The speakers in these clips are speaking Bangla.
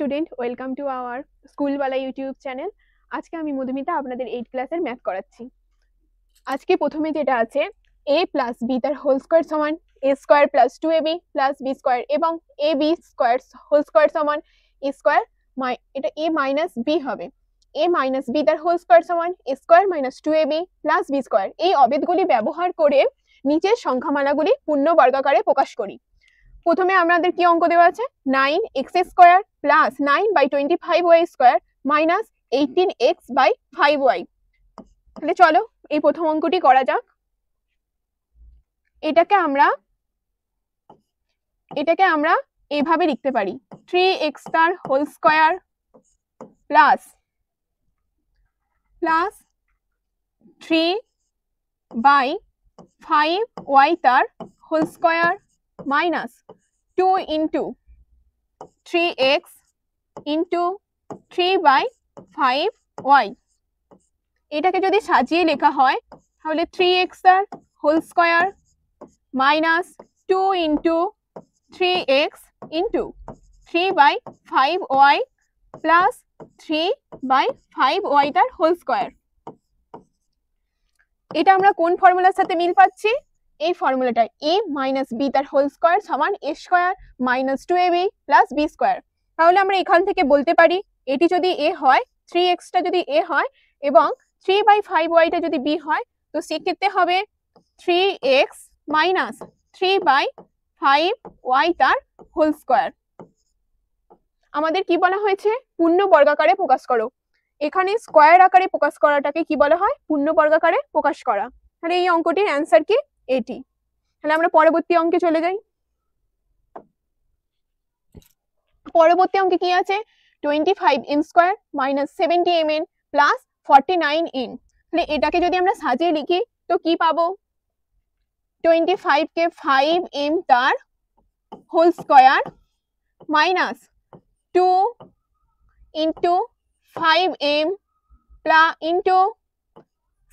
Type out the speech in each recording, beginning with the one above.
স্টুডেন্ট, ওয়েলকাম টু আওয়ার স্কুলওয়ালা ইউটিউব চ্যানেল। আজকে আমি মধুমিতা আপনাদের 8 ক্লাসের ম্যাথ করাচ্ছি। আজকে প্রথমে যেটা আছে a প্লাস বি তার হোল স্কোয়ার সমান a square plus 2ab plus B square এবং ab স্কোয়ার হোল স্কোয়ার সমান a স্কোয়ার, এটা a মাইনাস বি হবে। a মাইনাস বি তার হোল স্কোয়ার সমান a square minus 2ab plus B square. এই অবেদগুলি ব্যবহার করে নিচের সংখ্যামালাগুলি পূর্ণ বর্গাকারে প্রকাশ করি। প্রথমে আমাদের কি অঙ্ক দেওয়া আছে 9x square plus 9/25y square minus 18x by 5y। তাহলে চলো এই প্রথম অঙ্কটি করা যাক। এটাকে আমরা এইভাবে লিখতে পারি 3x তার হোল স্কয়ার প্লাস 3/5y তার whole square minus 2 into 3x into 3/5y। এটাকে যদি সাজিয়ে লেখা হয় তাহলে 3x তার whole square minus 2 into 3x into 3/5y plus 3/5y তার হোল স্কয়ার। এটা আমরা কোন ফর্মুলার সাথে মিল পাচ্ছি? এই ফর্মুলাটা a মাইনাস বি তার হোল স্কয়ার সমান a square minus 2ab plus B square. তাহলে আমরা এখান থেকে বলতে পারি এটি যদি a হয়, 3x টা যদি a হয় এবং 3/5y টা যদি b হয়, তো সেক্ষেত্রে হবে 3x মাইনাস 3/5y তার হোল স্কয়ার। আমাদের কি বলা হয়েছে? পূর্ণ বর্গাকারে প্রকাশ করো। এখানে স্কয়ার আকারে প্রকাশ করাটাকে কি বলা হয়? পূর্ণ বর্গাকারে প্রকাশ করা। তাহলে এই অঙ্কটির অ্যান্সার কি? এটি। তাহলে আমরা পরবর্তী অঙ্কে চলে যাই। পরবর্তী অঙ্কে কি আছে 25m square minus 70mn plus 49n। তাহলে এটাকে যদি আমরা সাজিয়ে লিখি তো কি পাবো? 25 কে 5m তার whole square minus 2 into 5m plus into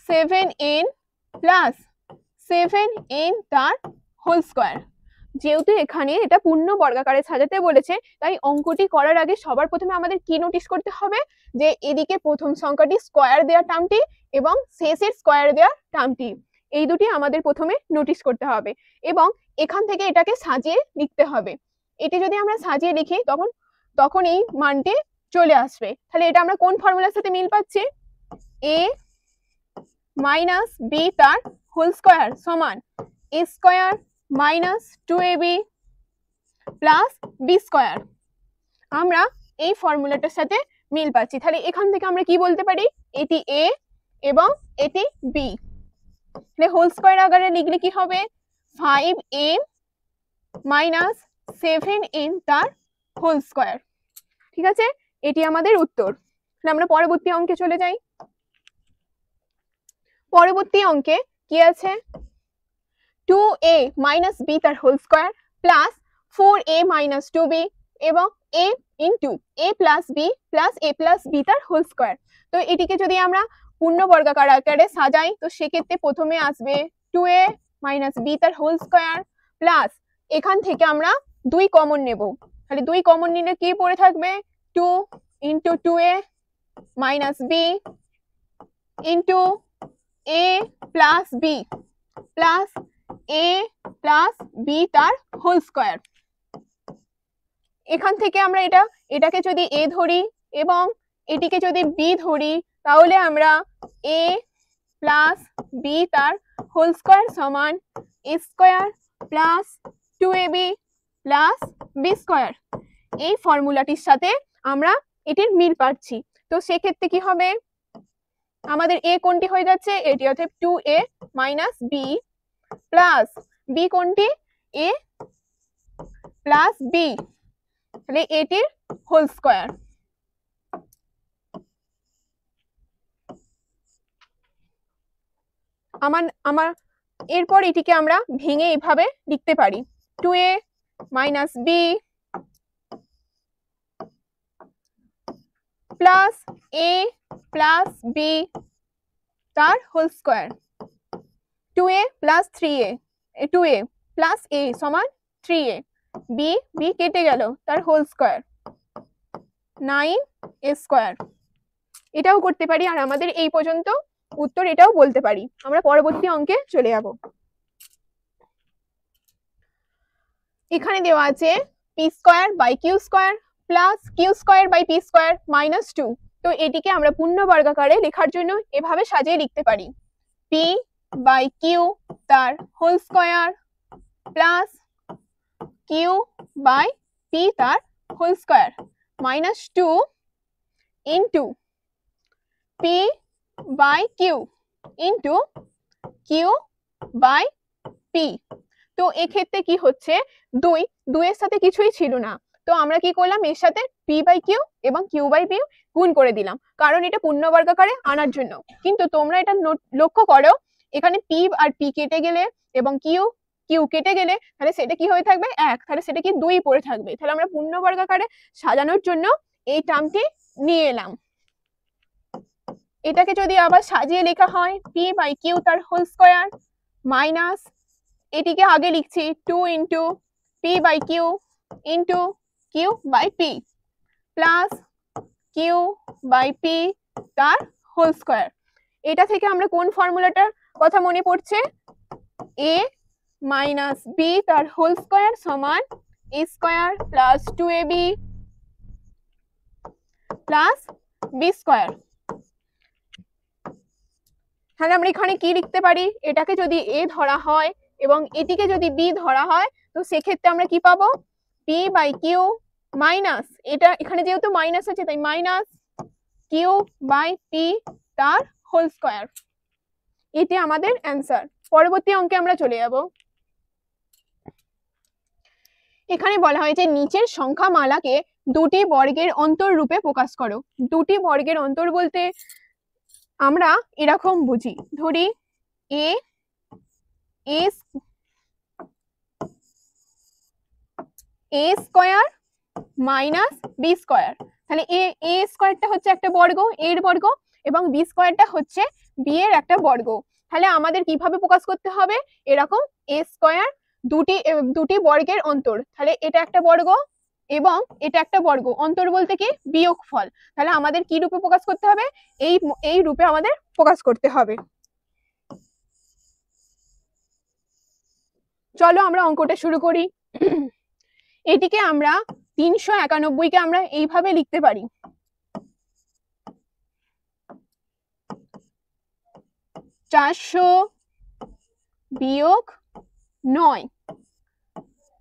7n plus 7n তার হোল স্কয়ার। যেহেতু এখানে এটা পূর্ণ বর্গাকারে সাজাতে বলেছে, তাই অঙ্কটি করার আগে সবার প্রথমে আমাদের কি নোটিস করতে হবে? যে এদিকে প্রথম সংখ্যাটি স্কয়ার দেওয়া টার্মটি এবং শেষের স্কয়ার দেওয়া টার্মটি, এই দুটি আমাদের প্রথমে নোটিস করতে হবে এবং এখান থেকে এটাকে সাজিয়ে লিখতে হবে। এটি যদি আমরা সাজিয়ে লিখি তখন এই মানটি চলে আসবে। তাহলে এটা আমরা কোন ফর্মুলার সাথে মিল পাচ্ছি? a মাইনাস বি তার হোল স্কয়ার সমান a square minus 2ab plus B square. আমরা এই ফর্মুলাটার সাথে মিল পাচ্ছি। তাহলে এখান থেকে আমরা কি বলতে পারি? এটি a এবং এটি b। তাহলে হোল স্কয়ার আকারে লিখলে কি হবে? 5m মাইনাস 7n তার হোল স্কয়ার। ঠিক আছে, এটি আমাদের উত্তর। তাহলে আমরা পরবর্তী অঙ্কে চলে যাই। পরবর্তী অঙ্কে কি আছে 2a মাইনাস বি তার whole square plus 4a minus 2b এবং a into a plus B plus a plus B তার হোল স্কয়ার। তো এটিকে যদি আমরা পূর্ণ বর্গাকার আকারে সাজাই তো সেক্ষেত্রে প্রথমে আসবে 2a মাইনাস বি তার হোল স্কয়ার প্লাস এখান থেকে আমরা 2 কমন নেব। তাহলে 2 কমন নিলে কি পড়ে থাকবে? 2 into 2a minus B into a plus B plus a plus B তার হোল স্কয়ার। এখান থেকে আমরা এটাকে যদি a ধরি এবং এটিকে যদি b ধরি তাহলে আমরা a প্লাস বি তার হোল স্কয়ার সমান a square plus 2ab plus B square. এই ফর্মুলাটির সাথে আমরা এটির মিল পাচ্ছি। তো সেক্ষেত্রে কি হবে? আমাদের a কোনটি হয়ে যাচ্ছে? এটি অর্থাৎ 2a minus B plus B কোনটি? a plus B. তাহলে এটির হোল স্কয়ার। আমার এরপর এটিকে আমরা ভেঙে এইভাবে লিখতে পারি 2a minus B plus a plus B তার whole square. 2a plus 3a 2a plus a সমান 3a, বি কেটে গেল তার হোল স্কয়ার। 9 স্কয়ার, এটাও করতে পারি। আর আমাদের এই পর্যন্ত উত্তর এটাও বলতে পারি। আমরা পরবর্তী অঙ্কে চলে যাব। এখানে দেওয়া আছে P square by Q square plus Q square by P square minus 2। তো এটিকে আমরা পূর্ণ বর্গাকারে লেখার জন্য এভাবে সাজিয়ে লিখতে পারি, পি বাই কিউ তার whole square plus q by p তার whole square minus 2 into p by q into q by p. তো এক্ষেত্রে কি হচ্ছে, দুইয়ের সাথে কিছুই ছিল না, তো আমরা কি করলাম, এর সাথে পি বাই কিউ এবং কিউ বাই পি গুণ করে দিলাম, কারণ এটা পূর্ণবর্গাকারে আনার জন্য। কিন্তু তোমরা এটা লক্ষ্য করো, এখানে পি আর পি কেটে গেলে এবং কিউ কেটে গেলে তাহলে সেটা কি হয়ে থাকবে, 1, তাহলে সেটা কি 2 পড়ে থাকবে। তাহলে আমরা পূর্ণবর্গাকারে সাজানোর জন্য এই টার্মটি নিয়ে এলাম। এটাকে যদি আবার সাজিয়ে লেখা হয়, পি বাই কিউ তার হোল স্কয়ার মাইনাস, এটিকে আগে লিখছি 2 into p by q into q by p plus q by p তার হোল স্কয়ার। এটা থেকে আমরা কোন ফর্মুলাটার কথা মনে পড়ছে, এ মাইনাস বি তার হোল স্কয়ার সমান a square plus 2ab plus B square. তাহলে আমরা এখানে কি লিখতে পারি, এটাকে যদি এ ধরা হয় এবং এটিকে যদি বি ধরা হয়, তো সেক্ষেত্রে আমরা কি পাবো, পি বাই কিউ মাইনাস, এটা এখানে যেহেতু মাইনাস আছে তাই মাইনাস কিউ বাই পি তার হোল স্কয়ার। এটি আমাদের অ্যান্সার। পরবর্তী অঙ্কে আমরা চলে যাব। এখানে বলা হয়েছে নিচের সংখ্যামালাকে দুটি বর্গের অন্তর রূপে প্রকাশ করো। দুটি বর্গের অন্তর বলতে আমরা এরকম বুঝি, ধরি এ স্কয়ার মাইনাস বি স্কয়ার। তাহলে এ স্কয়ারটা হচ্ছে একটা বর্গ, এর বর্গ, এবং বি স্কয়ারটা হচ্ছে বি এর একটা বর্গ। তাহলে আমাদের কিভাবে প্রকাশ করতে হবে, এরকম এ স্কয়ার দুটি বর্গের অন্তর, তাহলে এটা একটা বর্গ এবং এটা একটা বর্গ, অন্তর বলতে কি বিয়োগফল। তাহলে আমাদের কি রূপে প্রকাশ করতে হবে, এই রূপে আমাদের প্রকাশ করতে হবে। চলো আমরা অঙ্কটা শুরু করি। এটিকে আমরা 391কে আমরা এইভাবে লিখতে পারি, 400 বিয়োগ 9,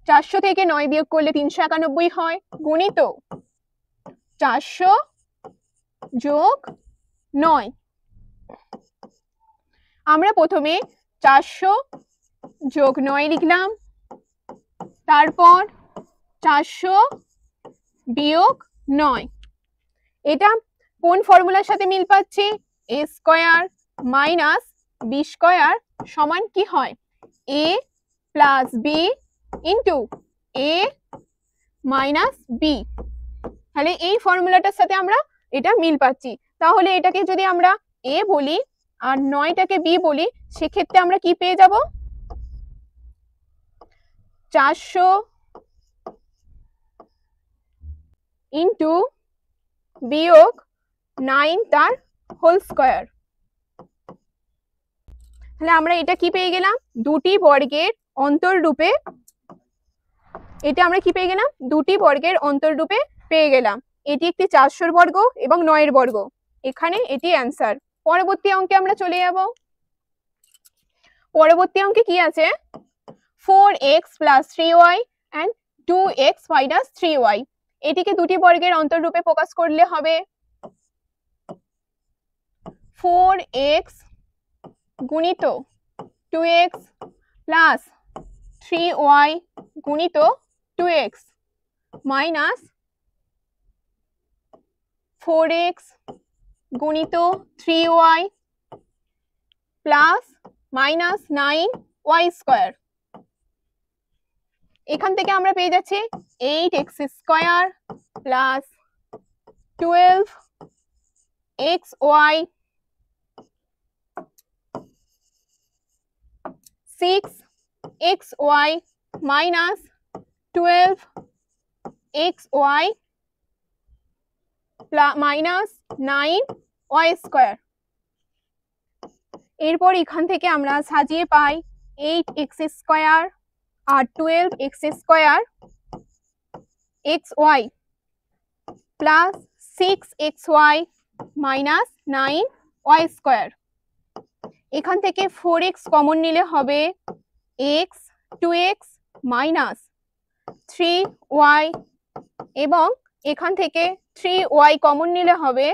400 থেকে 9 বিয়োগ করলে 391 হয়, গুণিত 400 যোগ 9। আমরা প্রথমে 400 যোগ 9 লিখলাম, তারপর 400 বিয়োগ 9। এটা কোন ফর্মুলার সাথে মিল পাচ্ছে, এ স্কয়ার মাইনাস বি স্কয়ার সমান কি হয়, এ plus b into a minus B. তাহলে এই ফর্মুলাটার সাথে আমরা এটা মিল পাচ্ছি। তাহলে এটাকে যদি আমরা এ বলি আর 9টাকে বি বলি, সেক্ষেত্রে আমরা কি পেয়ে যাব, 400 ইন্টু বিয়োগ 9 তার হোল স্কয়ার। তাহলে আমরা এটা কি পেয়ে গেলাম, দুটি বর্গের অন্তর রূপে, এটা আমরা কি পেয়ে গেলাম, দুটি বর্গের অন্তর রূপে পেয়ে গেলাম। এটি একটি 400 বর্গ এবং 9 বর্গ, এখানে এটি অ্যান্সার। পরবর্তী অঙ্কে আমরা চলে যাব। পরবর্তী অঙ্কে কি আছে, 4x plus 3y and 2x minus 3y। এটিকে দুটি বর্গের অন্তর রূপে প্রকাশ করলে হবে 4x গুণিত 2x প্লাস 3y গুণিত 2x মাইনাস 4x গুণিত 3y plus minus 9y square. এখান থেকে আমরা পেয়ে যাচ্ছি 8x square plus 12xy 6xy minus 12xy minus 9y²। এরপর এখান থেকে আমরা সাজিয়ে পাই 8x² আর 12x² xy plus 6xy minus 9y²। এখান থেকে 4x কমন নিলে হবে x 2x মাইনাস 3y এবং এখান থেকে 3y কমন নিলে হবে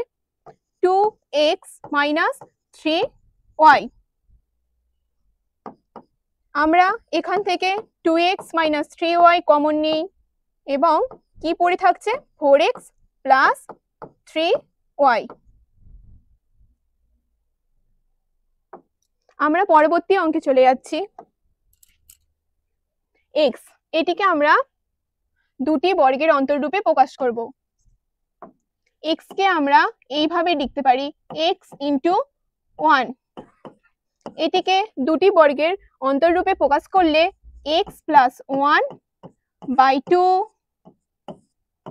2x মাইনাস 3y। আমরা এখান থেকে 2x মাইনাস 3y কমন নিই এবং কি পড়ে থাকছে 4x প্লাস 3y। আমরা পরবর্তী অঙ্কে চলে যাচ্ছি। x এটিকে আমরা দুটি বর্গের অন্তররূপে প্রকাশ করব। x কে আমরা এইভাবে লিখতে পারি x ইন্টু 1। এটিকে দুটি বর্গের অন্তররূপে প্রকাশ করলে x প্লাস 1/2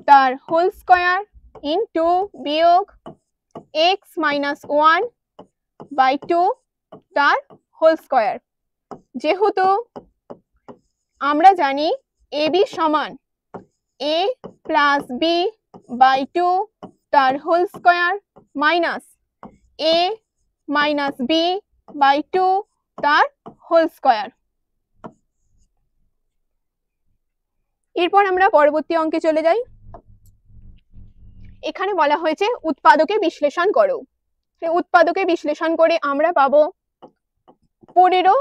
তার হোল স্কয়ার ইন্টু বিয়োগ x মাইনাস 1/2 তার হোল স্কয়ার। যেহেতু আমরা জানি ab সমান a প্লাস b/2 তার whole square minus a minus b/2 তার হোল স্কয়ার। এরপর আমরা পরবর্তী অঙ্কে চলে যাই। এখানে বলা হয়েছে উৎপাদকে বিশ্লেষণ করো। উৎপাদকে বিশ্লেষণ করে আমরা পাবো 15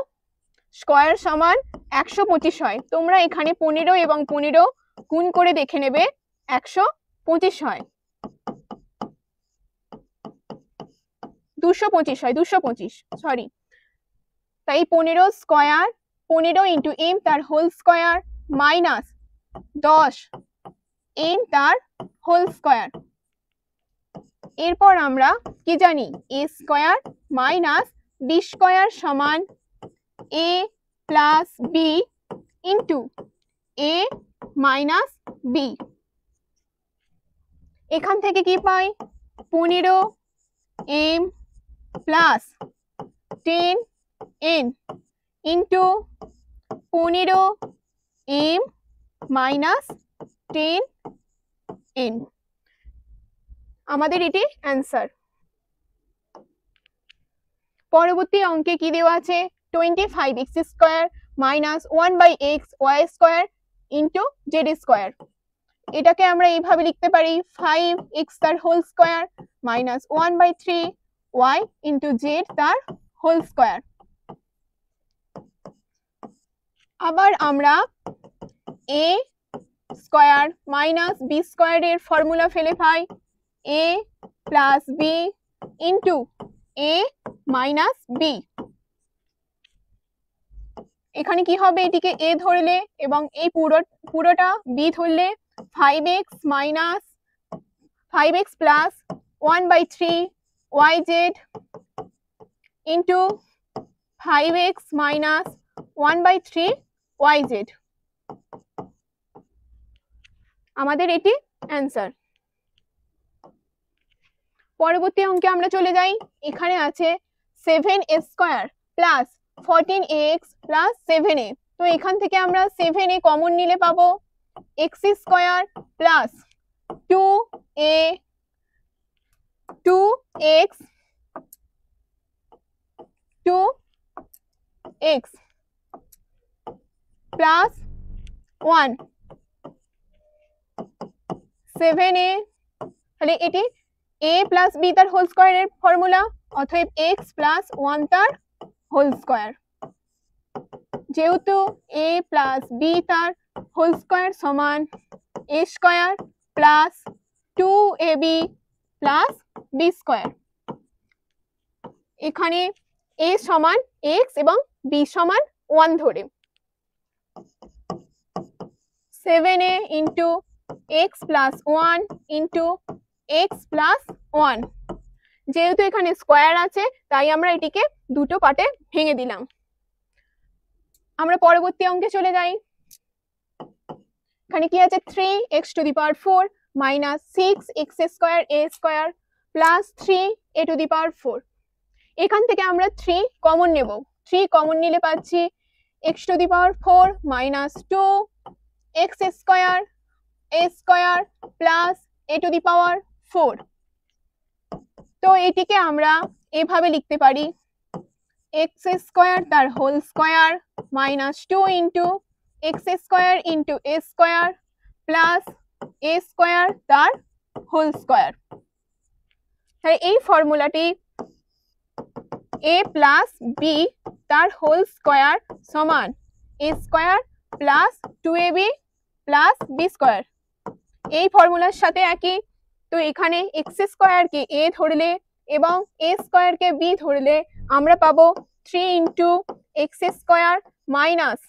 স্কয়ার সমান 125 হয়। তোমরা এখানে 15 এবং 15 গুণ করে দেখে নেবে 125 হয়, 225 হয়, 225 সরি। তাই 15 স্কয়ার 15 ইন্টু m তার হোল স্কয়ার মাইনাস 10 m তার হোল স্কয়ার। এরপর আমরা কি জানি a square minus b square সমান a plus b into a minus b। এখান থেকে কি পাই 15 m plus 10 n into 15 m minus 10 n। আমাদের এটি অ্যান্সার। পরবর্তী অঙ্কে কি দেওয়া আছে 25x² minus 1/x into z²। এটাকে আমরা এইভাবে লিখতে পারি 5x তার whole square minus 1/3y into z তার হোল স্কয়ার। আবার আমরা a স্কয়ার মাইনাস b স্কয়ারের ফর্মুলা ফেলে পাই a plus b into a minus b। এখানে কি হবে এটিকে a ধরলে এবং এই পুরোটা b ধরলে 5x minus 5x plus 1/3yz into 5x minus 1/3yz। আমাদের এটি অ্যান্সার। পরবর্তী অঙ্কে আমরা চলে যাই। এখানে আছে 7a² plus 14ax plus 7a। তো এখান থেকে আমরা 7a কমন নিলে পাবো x² plus 2x plus 1 7a। তাহলে এটি a প্লাস b তার হোল স্কয়ারের ফর্মুলা, অতএব x প্লাস 1 তার হোল স্কয়ার। যেহেতু a প্লাস b তার হোল স্কয়ার সমান a square plus 2ab plus b square. এখানে a সমান x এবং b সমান 1 ধরে 7a into x plus 1 into x plus 1। যেহেতু এখানে স্কয়ার আছে তাই আমরা এটিকে দুটো পার্টে ভেঙে দিলাম। আমরা পরবর্তী অঙ্কে চলে যাই। এখানে কি আছে 3x⁴ minus 6x square a square plus 3 a to the power 4। এখান থেকে আমরা 3 কমন নেব, 3 কমন নিলে পাচ্ছি x to the power 4 minus 2x square a square plus a to the power 4। তো এটিকে আমরা এভাবে লিখতে পারি x স্কোয়ার তার whole square minus 2 into x square into a square plus a square তার হোল স্কোয়ার। তাহলে এই ফর্মুলাটি a প্লাস b তার হোল স্কোয়ার সমান a square plus 2ab plus b square. এই ফর্মুলার সাথে একই। তো এখানে x স্কোয়ারকে a ধরলে এবং a স্কোয়ারকে b ধরলে আমরা পাবো 3 ইন্টু x স্কোয়ার মাইনাস,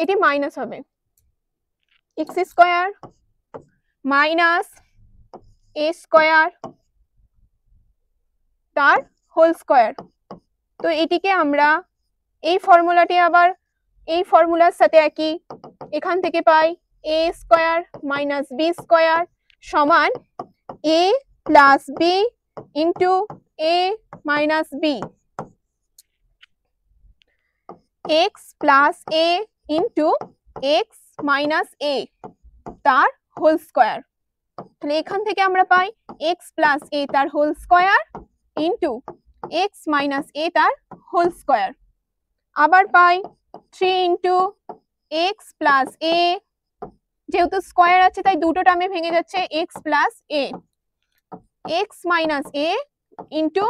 এটি মাইনাস হবে, x square minus a square তার হোল স্কোয়ার। তো এটিকে আমরা এই ফর্মুলাটি আবার এই ফর্মুলার সাথে একই, এখান থেকে পাই a square minus b square সমান a plus b into a minus b, x plus a into x minus a তার হোল স্কোয়ার। তাহলে এখান থেকে আমরা পাই x প্লাস a তার whole square into x minus a তার হোল স্কোয়ার। আবার পাই 3 ইন্টু x প্লাস a, যেহেতু স্কোয়ার আছে তাই দুটো টার্মে ভেঙে যাচ্ছে, x plus a, x minus a into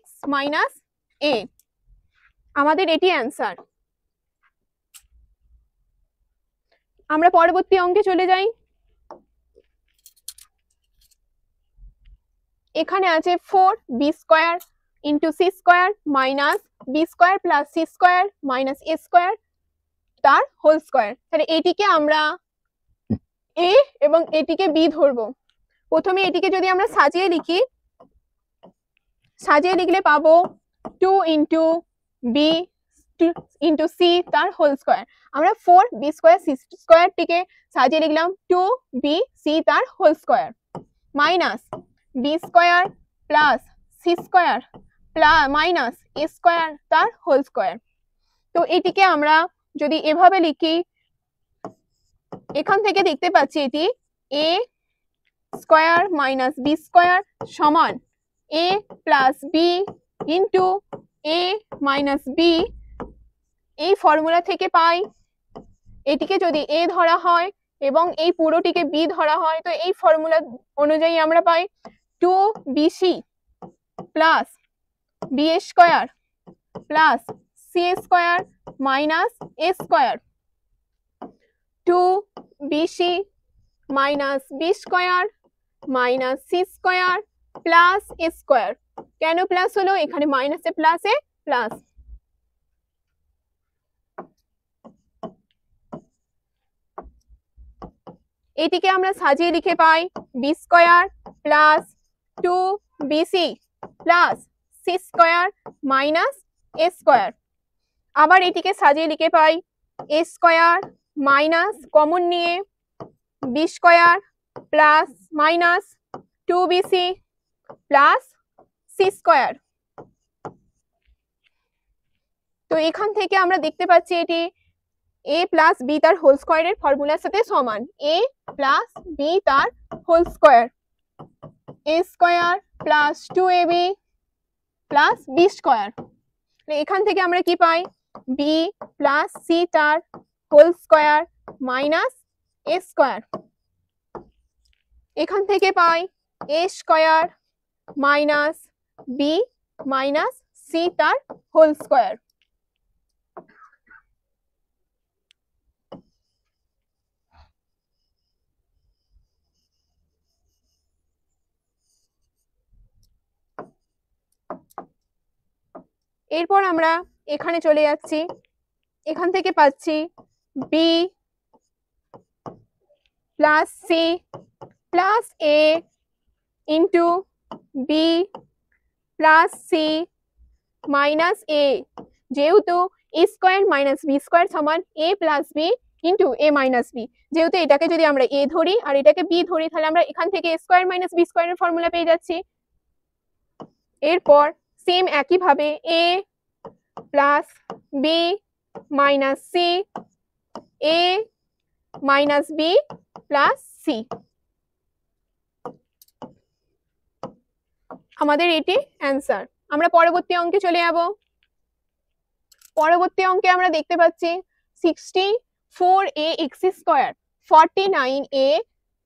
x minus a। আমাদের এটি অ্যান্সার। আমরা পরবর্তী অঙ্কে চলে যাই। এখানে আছে 4b square into c square minus b square plus c square minus a square তার হোল স্কোয়ার। তাহলে এটিকে আমরা a এবং এটিকে b ধরবো। প্রথমে এটিকে যদি আমরা সাজিয়ে লিখি, সাজিয়ে লিখলে পাবো 2 ইন্টু b ইন্টু c তার হোল স্কোয়ার। আমরা 4b স্কোয়ার c স্কোয়ারটিকে সাজিয়ে লিখলাম 2b c তার whole square minus b square plus c square plus minus a square তার হোল স্কোয়ার। তো এটিকে আমরা যদি এভাবে লিখি, এখান থেকে দেখতে পাচ্ছি এটি a square minus b square সমান a plus b into a minus b। এই ফর্মুলা থেকে পাই এটিকে যদি a ধরা হয় এবং এই পুরোটিকে b ধরা হয়, তো এই ফর্মুলা অনুযায়ী আমরা পাই 2bc plus b square plus c square minus a square, 2bc minus b square minus c square plus a square. কেন প্লাস হলো? এখানে মাইনাসে প্লাসে প্লাস। এটিকে আমরা সাজিয়ে লিখে পাই b square plus 2bc plus c square minus a square. আবার এটিকে সাজিয়ে লিখে পাই a স্কোয়ার মাইনাস কমন নিয়ে b square plus minus 2bc plus c square. তো এখান থেকে আমরা দেখতে পাচ্ছি এটি a প্লাস b তার হোল স্কোয়ারের ফর্মুলার সাথে সমান, a প্লাস b তার whole square, a square plus 2ab plus b square. এখান থেকে আমরা কি পাই b প্লাস c তার whole square minus a square. এখান থেকে পাই a square minus b minus c তার হোল স্কোয়ার। এরপর আমরা এখানে চলে যাচ্ছি, এখান থেকে পাচ্ছি b plus c plus a into b plus c minus a, যেহেতু a square minus b square সমান a plus b into a minus b. যেহেতু এটাকে যদি আমরা এ ধরি আর এটাকে বি ধরি, তাহলে আমরা এখান থেকে এ স্কোয়ার মাইনাস বি স্কোয়ারের ফর্মুলা পেয়ে যাচ্ছি। এরপর সেম একইভাবে এ প্লাস বি মাইনাস সি, এ মাইনাস বি প্লাস সি, আমাদের এটি অ্যান্সার। আমরা পরবর্তী অঙ্কে চলে যাব। পরবর্তী অঙ্কে আমরা দেখতে পাচ্ছি 64a x square 49a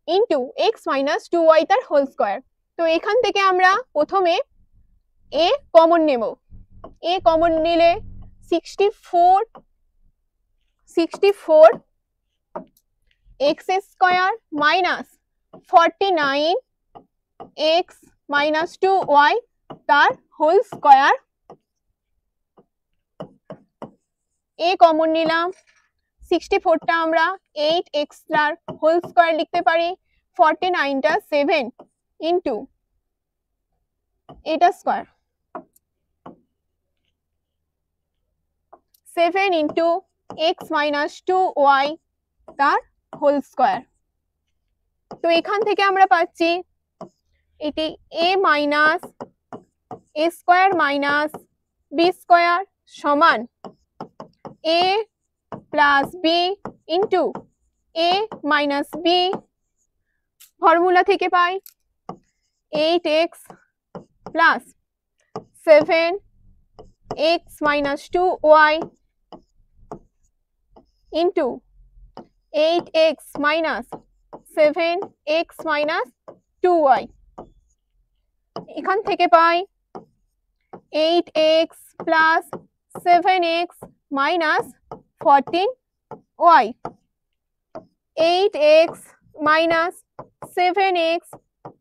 into x minus 2y তার হোল স্কয়ার। তো এখান থেকে আমরা প্রথমে a কমন নেব। a কমন নিলে 64 x square minus 49 x minus 2y তার হোল স্কয়ার। a কমন নিলাম, 64টা আমরা 8x তার হোল স্কয়ার লিখতে পারি, 49টা 7 ইন্টু এটা square, 7 into x minus 2y তার হোল স্কয়ার। তো এখান থেকে আমরা পাচ্ছি এটি a minus a square minus b square সমান a plus b into a minus b, formula থেকে পাই 8x plus 7x minus 2y into 8x minus 7x minus 2y। এখান থেকে পাই 8x plus 7x minus 14y, 8x minus 7x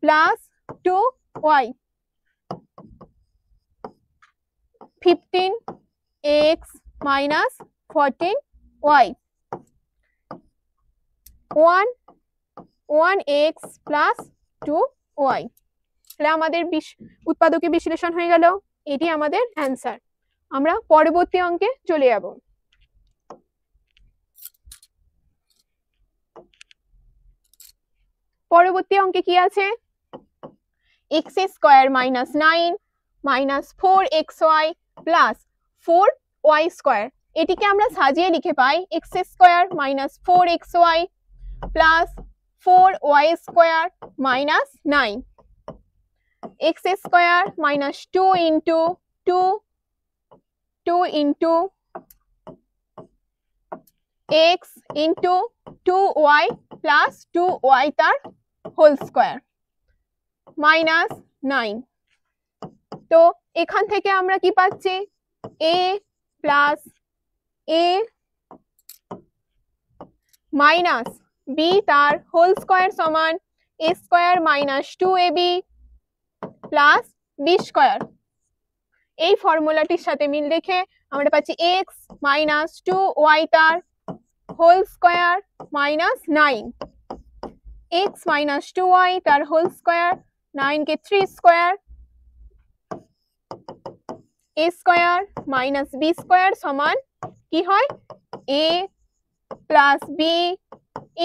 plus 2y, 15x minus 14y, 1x plus 2y। তাহলে আমাদের উৎপাদকে বিশ্লেষণ হয়ে গেল, এটি আমাদের অ্যান্সার। আমরা পরবর্তী অঙ্কে চলে যাব। পরবর্তী অঙ্কে কি আছে, x square minus 9 minus 4xy plus 4y square. এটিকে আমরা সাজিয়ে লিখে পাই x square minus 4xy plus 4y square minus 9, x square minus 2 into 2 into x into 2y plus 2y তার হোল স্কয়ার মাইনাস 9। তো এখান থেকে আমরা কি পাচ্ছি, a plus a minus b তার হোল স্কয়ার সমান a square minus 2ab plus b square. এই ফর্মুলাটির সাথে মিল রেখে আমরা পাচ্ছি x মাইনাস 2y তার whole square minus 9, x minus 2y তার হোল স্কয়ার, 9 কে 3 square, a square minus b square সমান কি হয় a plus b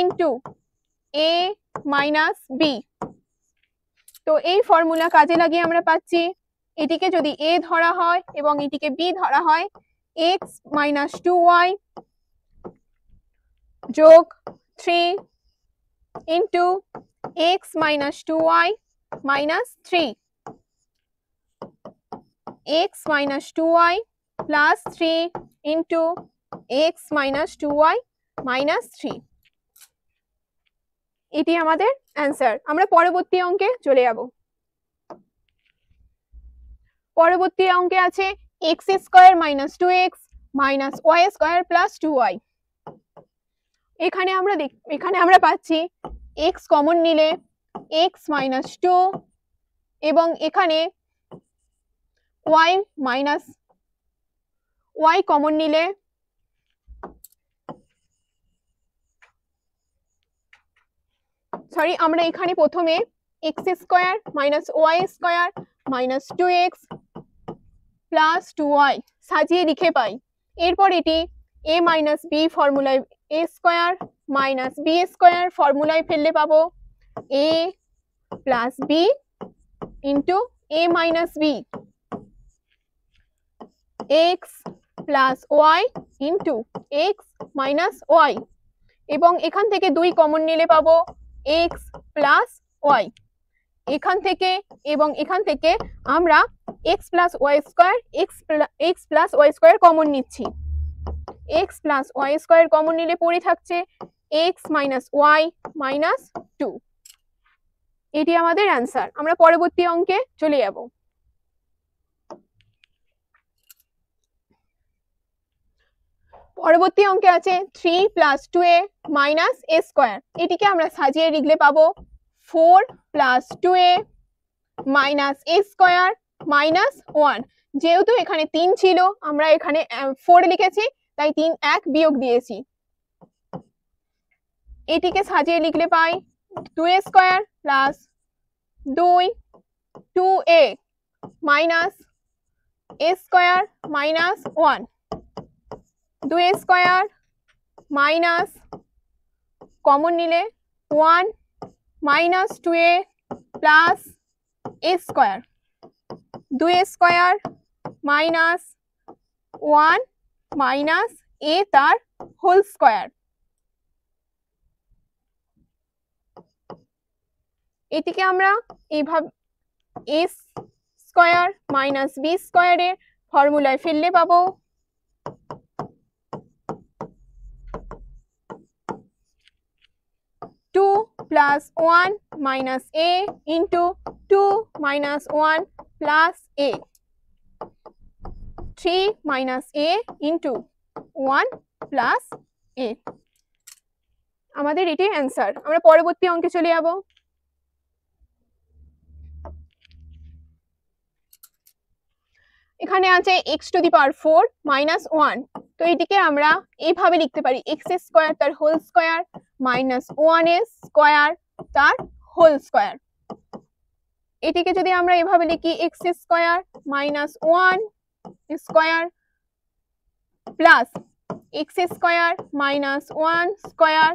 into a minus b। তো এই ফর্মুলা কাজে লাগিয়ে আমরা পাচ্ছি এটিকে যদি a ধরা হয় এবং এটিকে b ধরা হয়, x মাইনাস 2y যোগ 3 into x minus 2y minus 3, x minus 2y plus 3 into x minus 2y minus 3, এটি আমাদের অ্যান্সার। আমরা পরবর্তী অঙ্কে চলে যাব। পরবর্তী অঙ্কে আছে x square minus 2x minus y square plus 2y। এখানে আমরা পাচ্ছি x কমন নিলে x মাইনাস 2 এবং এখানে y কমন নিলে আমরা এখানে প্রথমে x square minus y square minus 2x plus 2y সাজিয়ে লিখে পাই। এরপর এটি a মাইনাস b ফর্মুলায় a square minus b square ফর্মুলায় ফেললে পাবো a plus b into a minus b x plus y into x minus y, এবং এখান থেকে 2 কমন নিলে পাবো এক্স প্লাস ওয়াই। এখান থেকে এবং এখান থেকে আমরা x plus y square x plus y square common নিচ্ছি। X plus y square common নিলে পড়ে থাকছে এক্স মাইনাস ওয়াই মাইনাস 2। এটি আমাদের অ্যান্সার। আমরা পরবর্তী অঙ্কে চলে যাব। পরবর্তী অঙ্কে আছে 3 plus 2a minus a square. এটিকে আমরা সাজিয়ে লিখলে পাবো 4 plus 2a minus a square minus 1। যেহেতু এখানে 3 ছিল আমরা এখানে 4 লিখেছি, তাই 3 1 বিয়োগ দিয়েছি। এটিকে সাজিয়ে লিখলে পাই 2a square plus 2a minus a square minus 1। 2a square minus common নিলে 1 minus 2a plus a square. 2a square minus 1 minus a তার হোল স্কোয়ার। এটিকে আমরা এইভাবে a স্কোয়ার মাইনাস b স্কোয়ারের ফর্মুলায় ফেললে পাবো 2 plus 1 minus a into 2 minus 1 plus a, 3 minus a into 1 plus a। আমাদের এটি অ্যান্সার। আমরা পরবর্তী অঙ্কে চলে যাব। এখানে আছে x to the power 4 minus 1। তো এটিকে আমরা এইভাবে লিখতে পারি x স্কোয়ার তার হোল স্কোয়ার মাইনাস 1 স্কোয়ার তার হোল স্কোয়ার। এটিকে যদি আমরা এভাবে লিখি x square minus 1 square plus x square minus 1 square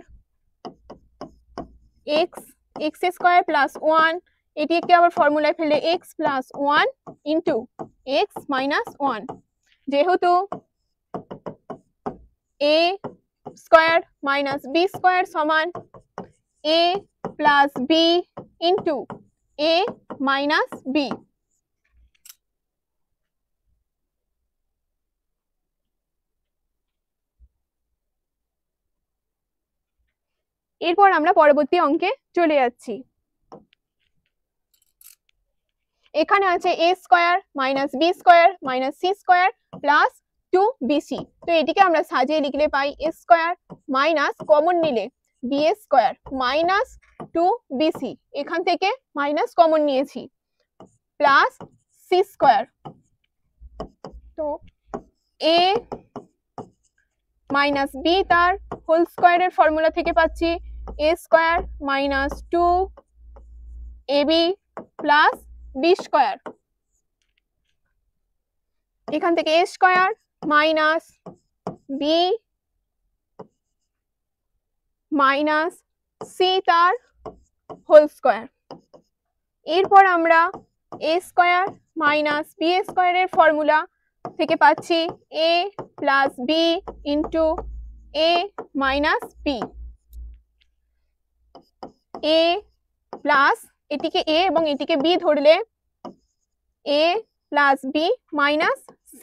x square plus 1, এটিকে আবার ফর্মুলায় ফেলে x plus 1 into x minus 1। যেহেতু a square minus b square সমান a plus b into a minus b। এরপর আমরা পরবর্তী অঙ্কে চলে যাচ্ছি। এখানে আছে a square minus b square minus c square plus 2bc। তো এটিকে আমরা সাজিয়ে লিখলে পাই a স্কোয়ার মাইনাস কমন নিলে b স্কোয়ার মাইনাস 2bc, এখান থেকে মাইনাস কমন নিয়েছি, প্লাস c স্কোয়ার। তো a মাইনাস b তার হোল স্কোয়ারের ফর্মুলা থেকে পাচ্ছি a square minus 2ab plus b square. এখান থেকে a square minus b minus c তার হোল স্কোয়ার। এরপর আমরা a স্কোয়ার মাইনাস b স্কোয়ারের ফর্মুলা থেকে পাচ্ছি a plus b into a minus b। a plus এটিকে a এবং এটিকে b ধরলে a plus b minus c,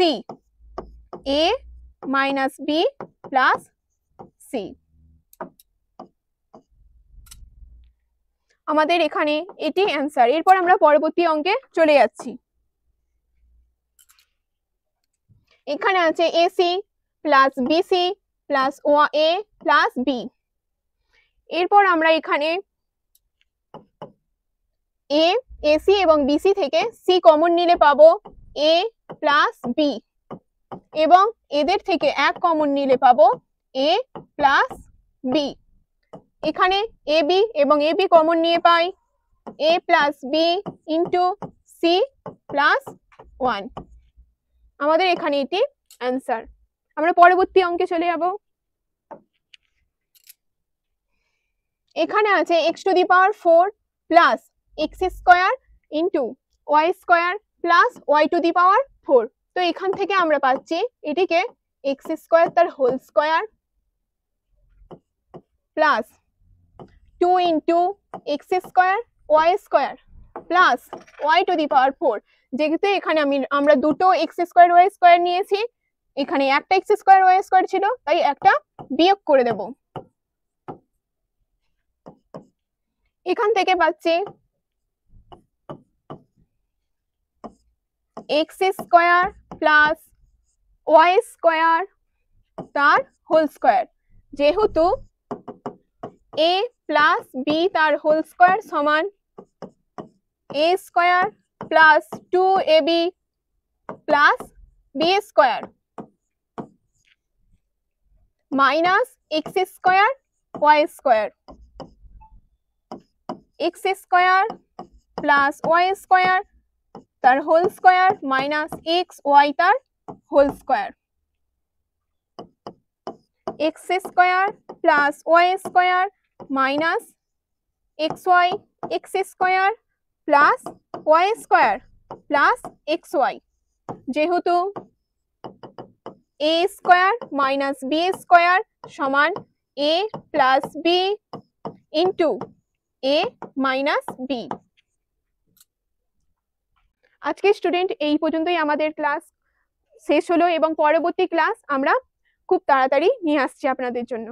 a minus b plus c। আমাদের এখানে এটি অ্যান্সার। এরপর আমরা পরবর্তী অঙ্কে চলে যাচ্ছি। এখানে আছে ac plus bc plus a plus b। এরপর আমরা এখানে ac এবং bc থেকে c কমন নিলে পাবো a প্লাস b, এবং এদের থেকে 1 কমন নিলে পাবো a প্লাস b। এখানে ab এবং ab কমন নিয়ে পাই a plus b into c plus 1। আমাদের এখানে এটি অ্যান্সার। আমরা পরবর্তী অঙ্কে চলে যাব। এখানে আছে x to the power 4 plus x square into y square plus y to the power 4। তো এখান থেকে আমরা পাচ্ছি এটিকে এক্স স্কোয়ার তার whole square plus 2 into x square y square plus y to the power 4। যেহেতু এখানে আমরা দুটো এক্স স্কোয়ার ওয়াই স্কোয়ার নিয়েছি, এখানে একটা এক্স স্কোয়ার ওয়াই স্কোয়ার ছিল, তাই একটা বিয়োগ করে দেব। এখান থেকে পাচ্ছি x square plus y square তার হোল স্কোয়ার। যেহেতু এ প্লাস বি তার হোল স্কোয়ার সমান a square plus 2ab plus B square minus x square y square, x square plus y square তার whole square minus x y তার whole square, x square plus y square minus x y, x square plus y square plus x y. যেহেতু a square minus b square সমান এ plus b into a minus B. আজকে স্টুডেন্ট এই পর্যন্তই আমাদের ক্লাস শেষ হলো এবং পরবর্তী ক্লাস আমরা খুব তাড়াতাড়ি নিয়ে আসছি আপনাদের জন্য।